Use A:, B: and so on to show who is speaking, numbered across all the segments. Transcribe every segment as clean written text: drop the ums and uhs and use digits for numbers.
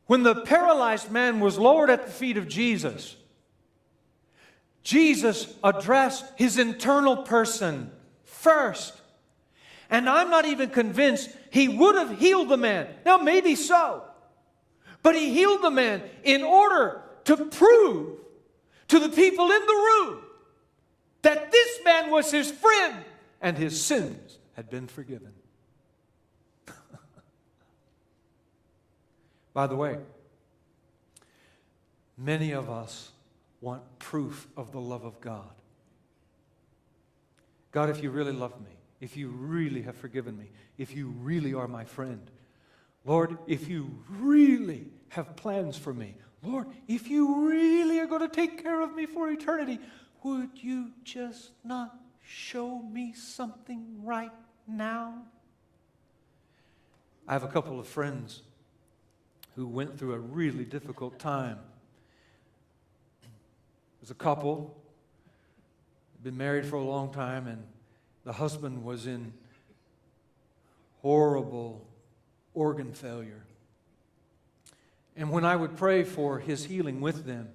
A: When the paralyzed man was lowered at the feet of Jesus, Jesus addressed his internal person first. And I'm not even convinced he would have healed the man. Now, maybe so. But he healed the man in order to prove to the people in the room that this man was his friend and his sins had been forgiven. By the way, many of us want proof of the love of God. God, if you really love me, if you really have forgiven me, if you really are my friend, Lord, if you really have plans for me, Lord, if you really are going to take care of me for eternity, would you just not show me something right now? I have a couple of friends who went through a really difficult time. It was a couple, been married for a long time, and the husband was in horrible organ failure. And when I would pray for his healing with them,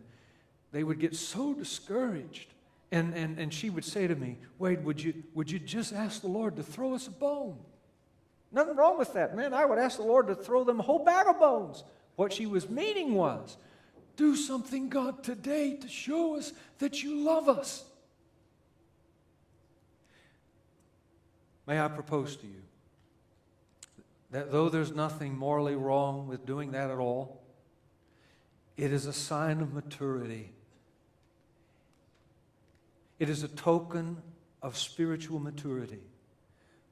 A: they would get so discouraged. And she would say to me, Wade, would you just ask the Lord to throw us a bone? Nothing wrong with that, man. I would ask the Lord to throw them a whole bag of bones. What she was meaning was, do something, God, today to show us that you love us. May I propose to you that though there's nothing morally wrong with doing that at all, it is a sign of maturity. It is a token of spiritual maturity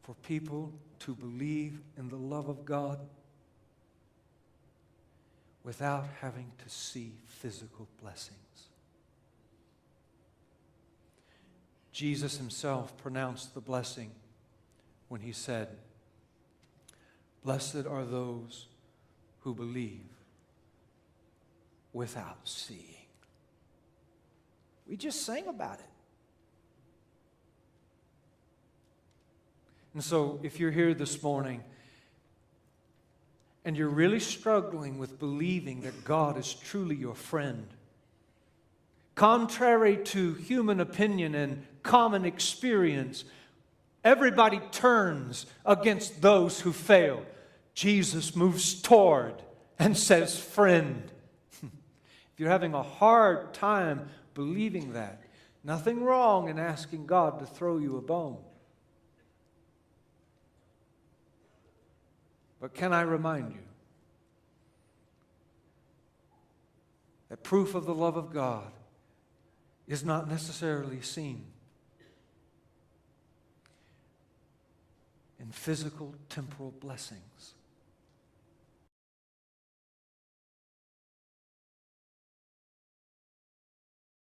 A: for people to believe in the love of God without having to see physical blessings. Jesus himself pronounced the blessing when he said, "Blessed are those who believe without seeing." We just sang about it. And so if you're here this morning and you're really struggling with believing that God is truly your friend, contrary to human opinion and common experience, everybody turns against those who failed. Jesus moves toward and says, "Friend." If you're having a hard time believing that, nothing wrong in asking God to throw you a bone. But can I remind you that proof of the love of God is not necessarily seen in physical, temporal blessings.